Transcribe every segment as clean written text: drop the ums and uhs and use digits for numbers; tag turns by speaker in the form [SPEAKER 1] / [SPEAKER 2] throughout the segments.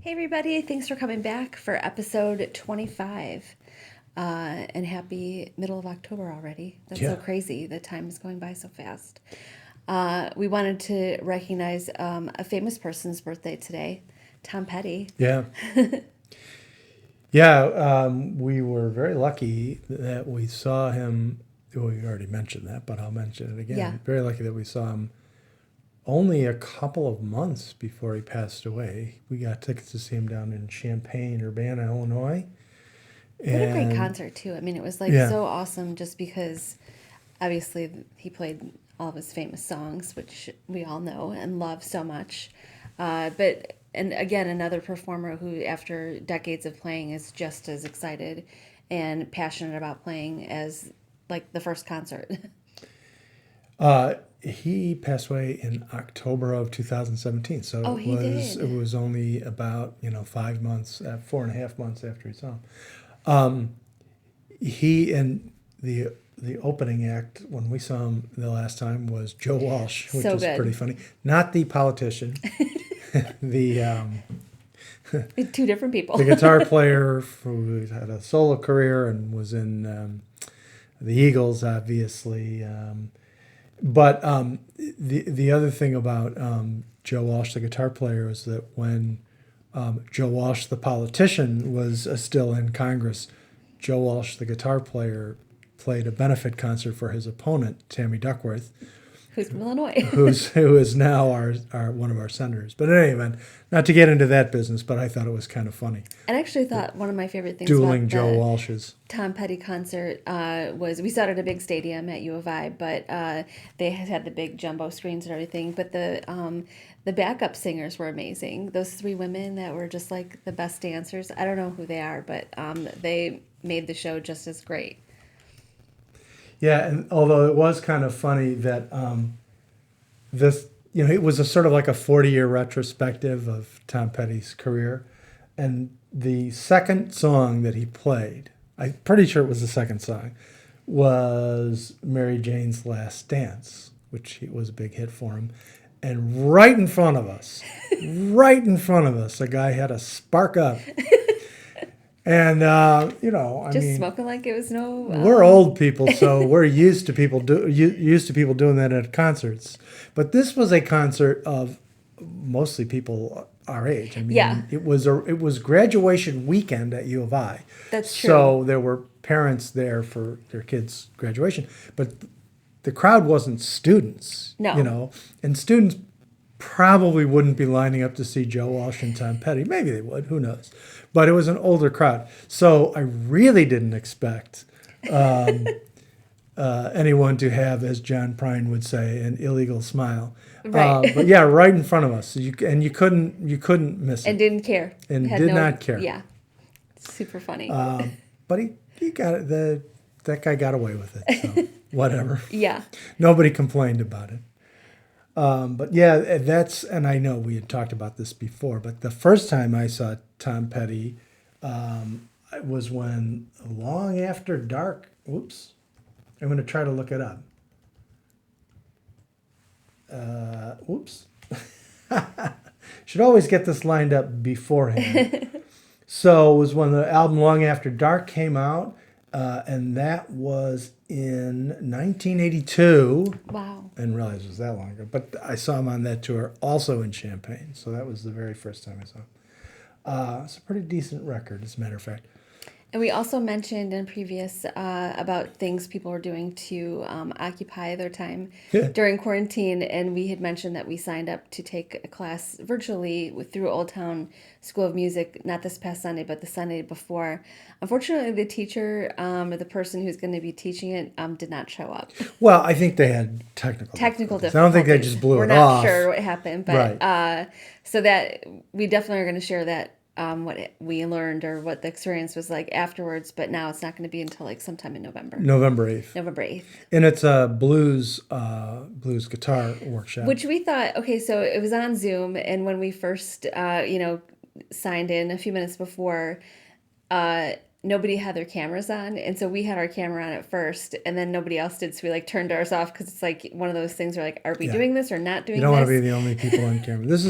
[SPEAKER 1] Hey everybody, thanks for coming back for episode 25. And happy middle of October already. That's so
[SPEAKER 2] Yeah,
[SPEAKER 1] crazy. The time is going by so fast. We wanted to recognize a famous person's birthday today, Tom Petty.
[SPEAKER 2] yeah, yeah. We were very lucky that we saw him. Well, we already mentioned that, but I'll mention it
[SPEAKER 1] Yeah.
[SPEAKER 2] again. Very lucky that we saw him only a couple of months before he passed away. We got tickets to see him down in Champaign, Urbana, Illinois,
[SPEAKER 1] What a great
[SPEAKER 2] and
[SPEAKER 1] concert, too. I mean, it was like
[SPEAKER 2] yeah,
[SPEAKER 1] so awesome just because obviously he played all of his famous songs, which we all know and love so much. And again, another performer who, after decades of playing, is just as excited and passionate about playing as like the first concert.
[SPEAKER 2] he passed away in October of 2017. So
[SPEAKER 1] Oh, he
[SPEAKER 2] it
[SPEAKER 1] did.
[SPEAKER 2] was only about 5 months, 4.5 months after he saw him. He and the opening act when we saw him the last time was Joe Walsh, which
[SPEAKER 1] So
[SPEAKER 2] is pretty
[SPEAKER 1] good.
[SPEAKER 2] funny. Not the politician, the
[SPEAKER 1] Two different people.
[SPEAKER 2] the guitar player who had a solo career and was in the Eagles, obviously. But the other thing about Joe Walsh, the guitar player, is that when Joe Walsh, the politician, was still in Congress, Joe Walsh, the guitar player, played a benefit concert for his opponent, Tammy Duckworth,
[SPEAKER 1] Who's from Illinois.
[SPEAKER 2] who is now our one of our senators. But in any event, not to get into that business, but I thought it was kind of funny.
[SPEAKER 1] And I actually thought one of my favorite things
[SPEAKER 2] Dueling
[SPEAKER 1] about
[SPEAKER 2] Joe
[SPEAKER 1] the
[SPEAKER 2] Walshes.
[SPEAKER 1] Tom Petty concert was we saw it at a big stadium at U of I, but they had the big jumbo screens and everything. But the backup singers were amazing. Those three women that were just like the best dancers. I don't know who they are, but they made the show just as great.
[SPEAKER 2] Yeah, and although it was kind of funny that this, it was a sort of like a 40-year retrospective of Tom Petty's career. And the second song that he played, I'm pretty sure it was the second song, was Mary Jane's Last Dance, which was a big hit for him. And right in front of us, a guy had a spark up. And, I
[SPEAKER 1] Just
[SPEAKER 2] mean,
[SPEAKER 1] smoking like it was no.
[SPEAKER 2] we're old people, so we're used to people doing that at concerts. But this was a concert of mostly people our age. I
[SPEAKER 1] Yeah,
[SPEAKER 2] mean, it was graduation weekend at U of I,
[SPEAKER 1] that's true.
[SPEAKER 2] so there were parents there for their kids' graduation, but the crowd wasn't students,
[SPEAKER 1] No.
[SPEAKER 2] and students probably wouldn't be lining up to see Joe Walsh and Tom Petty. Maybe they would, who knows? But it was an older crowd. So I really didn't expect anyone to have, as John Prine would say, an illegal smile.
[SPEAKER 1] Right.
[SPEAKER 2] But yeah, right in front of us. You couldn't miss
[SPEAKER 1] And
[SPEAKER 2] it,
[SPEAKER 1] didn't care.
[SPEAKER 2] and
[SPEAKER 1] Had
[SPEAKER 2] did
[SPEAKER 1] no.
[SPEAKER 2] not care.
[SPEAKER 1] Yeah, super funny.
[SPEAKER 2] But he got it. That guy got away with it. So whatever.
[SPEAKER 1] Yeah.
[SPEAKER 2] Nobody complained about it. But yeah, and I know we had talked about this before, but the first time I saw Tom Petty it was when Long After Dark. Oops, I'm going to try to look it up. Oops, should always get this lined up beforehand. So it was when the album Long After Dark came out, and that was in 1982.
[SPEAKER 1] Wow.
[SPEAKER 2] I didn't realize it was that long ago. But I saw him on that tour, also in Champaign. So that was the very first time I saw him. It's a pretty decent record, as a matter of fact.
[SPEAKER 1] And we also mentioned in previous about things people were doing to occupy their time
[SPEAKER 2] Yeah.
[SPEAKER 1] during quarantine. And we had mentioned that we signed up to take a class virtually through Old Town School of Music, not this past Sunday, but the Sunday before. Unfortunately, the teacher or the person who's going to be teaching it did not show up.
[SPEAKER 2] Well, I think they had technical
[SPEAKER 1] Technical
[SPEAKER 2] difficulties. I don't think they
[SPEAKER 1] difficulties.
[SPEAKER 2] just blew
[SPEAKER 1] We're
[SPEAKER 2] it
[SPEAKER 1] not
[SPEAKER 2] off.
[SPEAKER 1] sure what happened, but
[SPEAKER 2] Right.
[SPEAKER 1] so that we definitely are going to share that what we learned or what the experience was like afterwards. But now it's not going to be until like sometime in November,
[SPEAKER 2] November 8th.
[SPEAKER 1] November 8th.
[SPEAKER 2] And it's a blues guitar workshop.
[SPEAKER 1] Which we thought, okay, so it was on Zoom, and when we first, signed in a few minutes before, nobody had their cameras on, and so we had our camera on at first, and then nobody else did, so we like turned ours off because it's like one of those things where like, are we
[SPEAKER 2] Yeah.
[SPEAKER 1] doing this or not
[SPEAKER 2] You
[SPEAKER 1] doing
[SPEAKER 2] don't want to be
[SPEAKER 1] this?
[SPEAKER 2] the only people on camera. This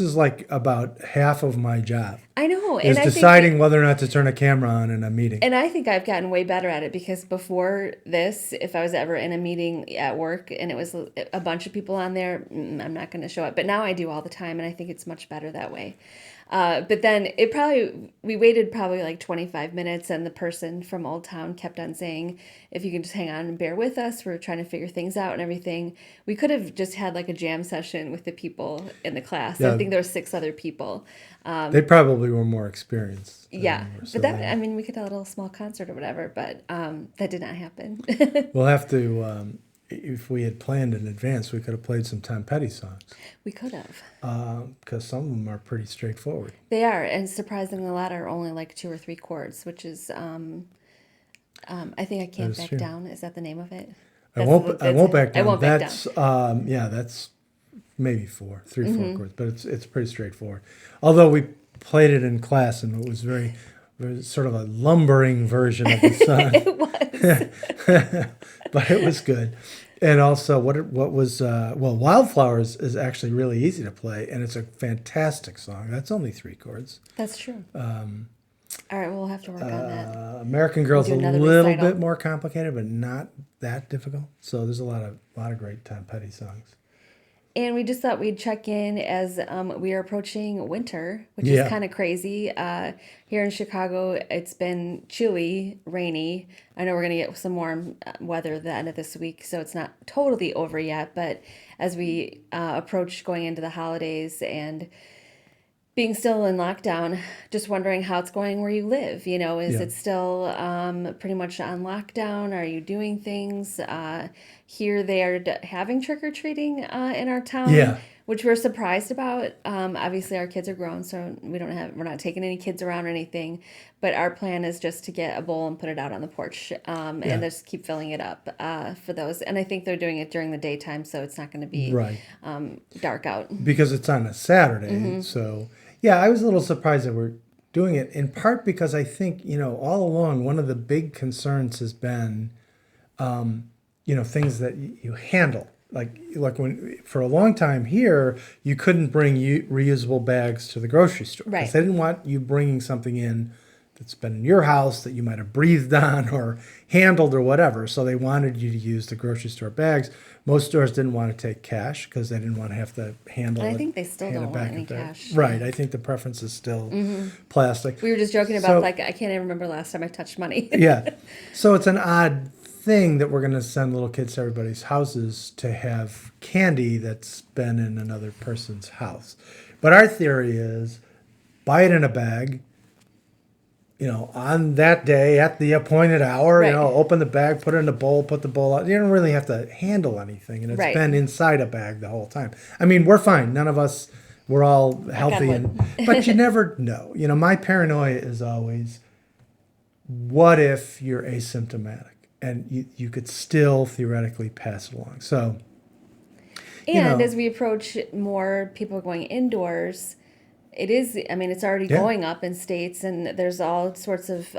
[SPEAKER 2] is like about half of my job
[SPEAKER 1] I know,
[SPEAKER 2] is
[SPEAKER 1] and I
[SPEAKER 2] deciding
[SPEAKER 1] think,
[SPEAKER 2] whether or not to turn a camera on in a meeting.
[SPEAKER 1] and I think I've gotten way better at it because before this, if I was ever in a meeting at work and it was a bunch of people on there, I'm not going to show up. But now I do all the time, and I think it's much better that way. But then we waited probably like 25 minutes, and the person from Old Town kept on saying, if you can just hang on and bear with us, we're trying to figure things out and everything. We could have just had like a jam session with the people in the class. I
[SPEAKER 2] Yeah.
[SPEAKER 1] think there were 6 other people.
[SPEAKER 2] They probably were more experienced than
[SPEAKER 1] Yeah,
[SPEAKER 2] we were, so
[SPEAKER 1] but that,
[SPEAKER 2] they-
[SPEAKER 1] I mean, we could have a little small concert or whatever, but that did not happen.
[SPEAKER 2] we'll have to. If we had planned in advance, we could have played some Tom Petty songs
[SPEAKER 1] We could have.
[SPEAKER 2] because some of them are pretty straightforward.
[SPEAKER 1] They are, and surprisingly, a lot are only like 2 or 3 chords, which is, I think I
[SPEAKER 2] That
[SPEAKER 1] can't
[SPEAKER 2] is
[SPEAKER 1] back
[SPEAKER 2] true.
[SPEAKER 1] down. Is that the name of it?
[SPEAKER 2] I won't back down.
[SPEAKER 1] I won't back
[SPEAKER 2] That's
[SPEAKER 1] down.
[SPEAKER 2] yeah, that's maybe 4
[SPEAKER 1] Mm-hmm.
[SPEAKER 2] 4 chords, but it's pretty straightforward. Although we played it in class and it was very sort of a lumbering version of the song,
[SPEAKER 1] It was.
[SPEAKER 2] but it was good. And also, what was well, Wildflowers is actually really easy to play, and it's a fantastic song. That's only 3 chords.
[SPEAKER 1] That's true. All right, we'll have to work on that.
[SPEAKER 2] American Girl's
[SPEAKER 1] do
[SPEAKER 2] a
[SPEAKER 1] another
[SPEAKER 2] little
[SPEAKER 1] recital.
[SPEAKER 2] bit more complicated, but not that difficult. So there's a lot of great Tom Petty songs.
[SPEAKER 1] And we just thought we'd check in as we are approaching winter, which
[SPEAKER 2] Yeah.
[SPEAKER 1] is kind of crazy. Here in Chicago, it's been chilly, rainy. I know we're going to get some warm weather the end of this week, so it's not totally over yet. But as we approach going into the holidays and being still in lockdown, just wondering how it's going where you live. You know, is
[SPEAKER 2] Yeah.
[SPEAKER 1] it still pretty much on lockdown? Are you doing things? Here they are having trick or treating in our town,
[SPEAKER 2] Yeah.
[SPEAKER 1] which we're surprised about. Obviously, our kids are grown, so we're not taking any kids around or anything. But our plan is just to get a bowl and put it out on the porch,
[SPEAKER 2] Yeah.
[SPEAKER 1] and just keep filling it up for those. And I think they're doing it during the daytime, so it's not going to be
[SPEAKER 2] Right.
[SPEAKER 1] dark out.
[SPEAKER 2] Because it's on a Saturday.
[SPEAKER 1] Mm-hmm.
[SPEAKER 2] So, yeah, I was a little surprised that we're doing it, in part because I think, all along, one of the big concerns has been, things that you handle. Like when, for a long time here, you couldn't bring reusable bags to the grocery store.
[SPEAKER 1] Right.
[SPEAKER 2] Because they didn't want you bringing something in that's been in your house that you might have breathed on or handled or whatever. So they wanted you to use the grocery store bags. Most stores didn't want to take cash because they didn't want to have to handle it.
[SPEAKER 1] And I think they still
[SPEAKER 2] hand it
[SPEAKER 1] don't want
[SPEAKER 2] back
[SPEAKER 1] any
[SPEAKER 2] and back.
[SPEAKER 1] cash.
[SPEAKER 2] Right. I think the preference is still plastic.
[SPEAKER 1] We were just joking about
[SPEAKER 2] So-
[SPEAKER 1] like I can't even remember last time I touched money.
[SPEAKER 2] Yeah. So it's an odd thing that we're going to send little kids to everybody's houses to have candy that's been in another person's house. But our theory is buy it in a bag, on that day at the appointed hour,
[SPEAKER 1] Right.
[SPEAKER 2] open the bag, put it in a bowl, put the bowl out. You don't really have to handle anything. And it's
[SPEAKER 1] Right.
[SPEAKER 2] been inside a bag the whole time. I mean, we're fine. None of us, we're all healthy.
[SPEAKER 1] wood.
[SPEAKER 2] But you never know. My paranoia is always, what if you're asymptomatic and you could still theoretically pass it along? So,
[SPEAKER 1] And
[SPEAKER 2] know.
[SPEAKER 1] as we approach more people going indoors, it's already
[SPEAKER 2] Yeah.
[SPEAKER 1] going up in states, and there's all sorts of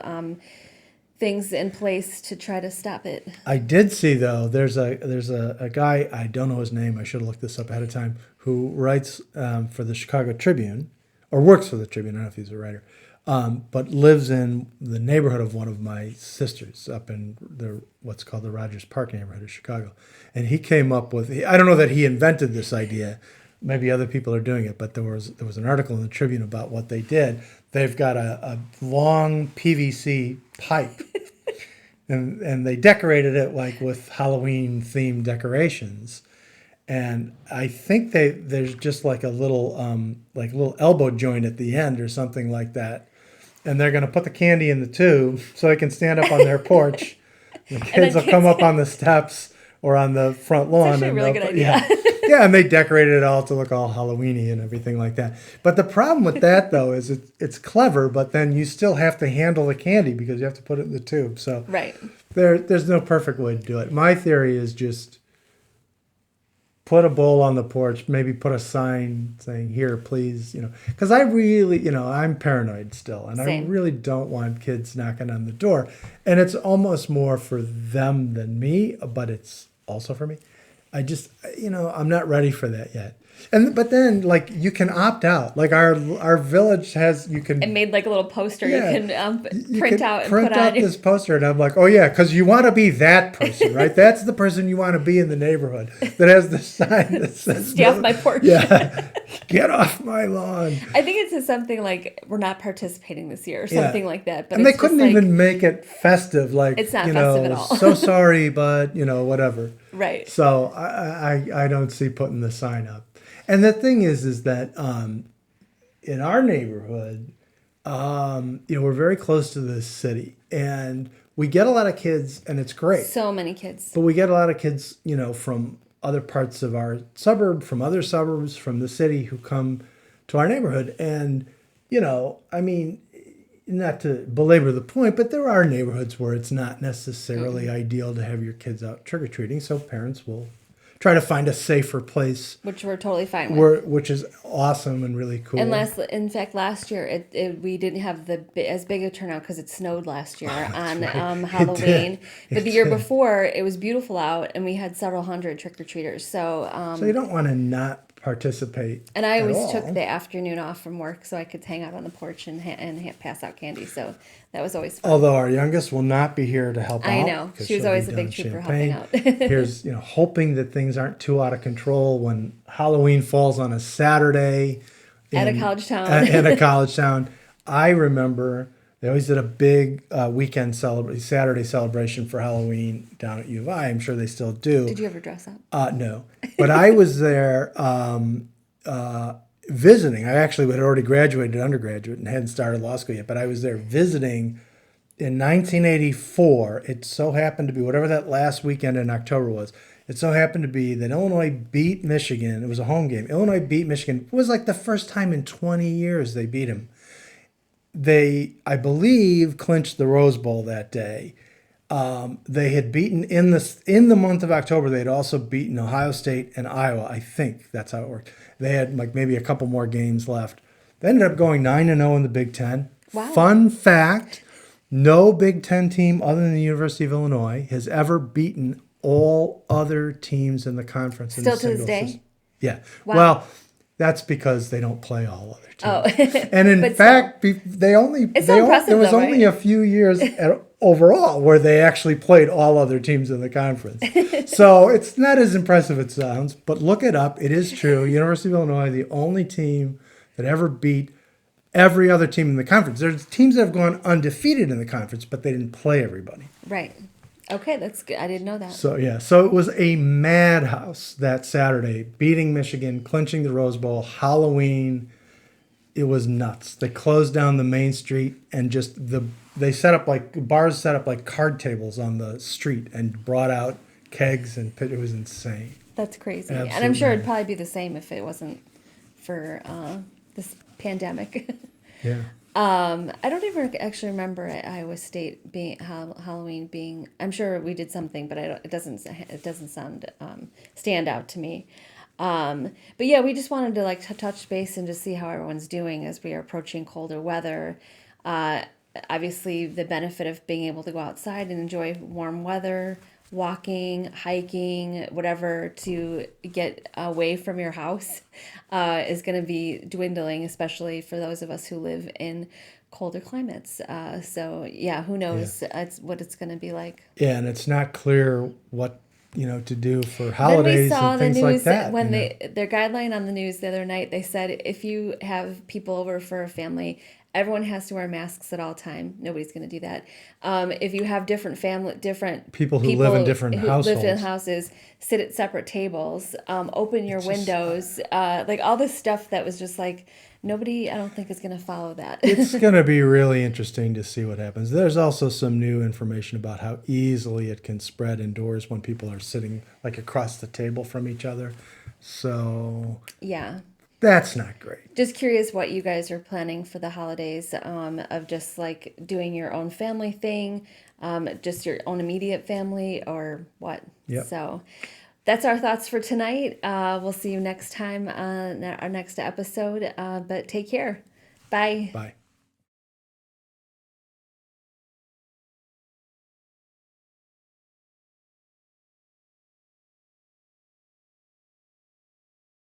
[SPEAKER 1] things in place to try to stop it.
[SPEAKER 2] I did see though. There's a guy, I don't know his name. I should have looked this up ahead of time. Who writes for the Chicago Tribune, or works for the Tribune. I don't know if he's a writer, but lives in the neighborhood of one of my sisters up in what's called the Rogers Park neighborhood of Chicago. And he came up with. I don't know that he invented this idea. Maybe other people are doing it, but there was an article in the Tribune about what they did. They've got a long PVC pipe. And they decorated it like with Halloween themed decorations, and I think there's just like a little elbow joint at the end or something like that, and they're gonna put the candy in the tube so they can stand up on their porch. The kids will come up on the steps or on the front lawn.
[SPEAKER 1] actually a really good idea.
[SPEAKER 2] Yeah, yeah, and they decorated it all to look all Halloweeny and everything like that. But the problem with that though is it's clever, but then you still have to handle the candy because you have to put it in the tube. So
[SPEAKER 1] Right.
[SPEAKER 2] there's no perfect way to do it. My theory is just put a bowl on the porch, maybe put a sign saying, "Here, please," because I really, I'm paranoid still, and I
[SPEAKER 1] Same.
[SPEAKER 2] really don't want kids knocking on the door. And it's almost more for them than me, but it's also for me. I just, I'm not ready for that yet. But then, like, you can opt out. Like our village has, you
[SPEAKER 1] It
[SPEAKER 2] can,
[SPEAKER 1] made like a little poster you
[SPEAKER 2] yeah,
[SPEAKER 1] can
[SPEAKER 2] you
[SPEAKER 1] print
[SPEAKER 2] can
[SPEAKER 1] out and
[SPEAKER 2] print
[SPEAKER 1] put on
[SPEAKER 2] out
[SPEAKER 1] your.
[SPEAKER 2] this poster, and I'm like, oh yeah, because you want to be that person, right? That's the person you want to be in the neighborhood that has the sign that says,
[SPEAKER 1] Stay off
[SPEAKER 2] no,
[SPEAKER 1] my porch.
[SPEAKER 2] yeah, get off my lawn.
[SPEAKER 1] I think it says something like we're not participating this year or
[SPEAKER 2] Yeah,
[SPEAKER 1] something like that. But
[SPEAKER 2] and they
[SPEAKER 1] it's just
[SPEAKER 2] couldn't
[SPEAKER 1] like
[SPEAKER 2] even make it festive, like,
[SPEAKER 1] it's not festive at all.
[SPEAKER 2] so sorry, but whatever.
[SPEAKER 1] Right.
[SPEAKER 2] So I don't see putting the sign up. And the thing is that in our neighborhood, we're very close to the city, and we get a lot of kids, and it's great.
[SPEAKER 1] So many kids.
[SPEAKER 2] But we get a lot of kids, from other parts of our suburb, from other suburbs, from the city, who come to our neighborhood. And, I mean, not to belabor the point, but there are neighborhoods where it's not necessarily ideal to have your kids out trick or treating. So parents will try to find a safer place,
[SPEAKER 1] Which we're totally fine with.
[SPEAKER 2] which is awesome and really cool.
[SPEAKER 1] And in fact, last year we didn't have as big a turnout because it snowed last year on
[SPEAKER 2] right.
[SPEAKER 1] Halloween. But the year
[SPEAKER 2] did.
[SPEAKER 1] before, it was beautiful out, and we had several hundred trick or treaters. So,
[SPEAKER 2] So you don't want to not participate.
[SPEAKER 1] and I
[SPEAKER 2] at
[SPEAKER 1] always
[SPEAKER 2] all.
[SPEAKER 1] took the afternoon off from work so I could hang out on the porch and pass out candy. So that was always fun.
[SPEAKER 2] Although our youngest will not be here to help out.
[SPEAKER 1] I know.
[SPEAKER 2] because
[SPEAKER 1] She was
[SPEAKER 2] she'll
[SPEAKER 1] always
[SPEAKER 2] be
[SPEAKER 1] a
[SPEAKER 2] down
[SPEAKER 1] big
[SPEAKER 2] in
[SPEAKER 1] trooper helping
[SPEAKER 2] Champaign.
[SPEAKER 1] out.
[SPEAKER 2] Here's, hoping that things aren't too out of control when Halloween falls on a Saturday.
[SPEAKER 1] At a
[SPEAKER 2] in-
[SPEAKER 1] college town.
[SPEAKER 2] In a college town. I remember they always did a big Saturday celebration for Halloween down at U of I. I'm sure they still do.
[SPEAKER 1] Did you ever dress up?
[SPEAKER 2] No. But I was there visiting. I actually had already graduated undergraduate and hadn't started law school yet, but I was there visiting in 1984. It so happened to be, whatever that last weekend in October was, it so happened to be that Illinois beat Michigan. It was a home game. Illinois beat Michigan. It was like the first time in 20 years they beat him. They, I believe, clinched the Rose Bowl that day. They had beaten in the month of October. They had also beaten Ohio State and Iowa. I think that's how it worked. They had like maybe a couple more games left. They ended up going 9-0 in the Big Ten.
[SPEAKER 1] Wow.
[SPEAKER 2] Fun fact: no Big Ten team other than the University of Illinois has ever beaten all other teams in the conference.
[SPEAKER 1] Still to this day?
[SPEAKER 2] Yeah.
[SPEAKER 1] Wow.
[SPEAKER 2] Well, that's because they don't play all other teams.
[SPEAKER 1] Oh,
[SPEAKER 2] And in
[SPEAKER 1] But
[SPEAKER 2] fact, they only
[SPEAKER 1] It's so impressive,
[SPEAKER 2] there was
[SPEAKER 1] though,
[SPEAKER 2] only
[SPEAKER 1] right?
[SPEAKER 2] a few years overall where they actually played all other teams in the conference. So it's not as impressive as it sounds, but look it up. It is true. University of Illinois, the only team that ever beat every other team in the conference. There's teams that have gone undefeated in the conference, but they didn't play everybody.
[SPEAKER 1] right. Okay, that's good. I didn't know that.
[SPEAKER 2] So yeah, so it was a madhouse that Saturday, beating Michigan, clinching the Rose Bowl, Halloween. It was nuts. They closed down the main street and they set up like bars, set up like card tables on the street and brought out kegs and it was insane.
[SPEAKER 1] That's crazy. And I'm
[SPEAKER 2] Absolutely.
[SPEAKER 1] sure it'd probably be the same if it wasn't for this pandemic.
[SPEAKER 2] Yeah.
[SPEAKER 1] I don't even actually remember at Iowa State being Halloween being. I'm sure we did something, but it doesn't sound stand out to me. But yeah, we just wanted to like touch base and just see how everyone's doing as we are approaching colder weather. Obviously, the benefit of being able to go outside and enjoy warm weather, walking, hiking, whatever to get away from your house is going to be dwindling, especially for those of us who live in colder climates. So yeah, who knows what it's going to be like.
[SPEAKER 2] Yeah, and it's not clear what to do for
[SPEAKER 1] Then we
[SPEAKER 2] holidays
[SPEAKER 1] saw
[SPEAKER 2] and
[SPEAKER 1] the
[SPEAKER 2] things
[SPEAKER 1] news
[SPEAKER 2] like that.
[SPEAKER 1] when their guideline on the news the other night, they said if you have people over for a family, everyone has to wear masks at all time. Nobody's going to do that. If you have different
[SPEAKER 2] People who live in different
[SPEAKER 1] live in
[SPEAKER 2] households.
[SPEAKER 1] houses, sit at separate tables, open your windows, like all this stuff that was just like nobody, I don't think, is going to follow that.
[SPEAKER 2] It's going to be really interesting to see what happens. There's also some new information about how easily it can spread indoors when people are sitting like across the table from each other. So
[SPEAKER 1] Yeah.
[SPEAKER 2] that's not great.
[SPEAKER 1] Just curious what you guys are planning for the holidays, of just like doing your own family thing, just your own immediate family or what.
[SPEAKER 2] Yep.
[SPEAKER 1] So That's our thoughts for tonight. We'll see you next time on our next episode. But take care. Bye.
[SPEAKER 2] Bye.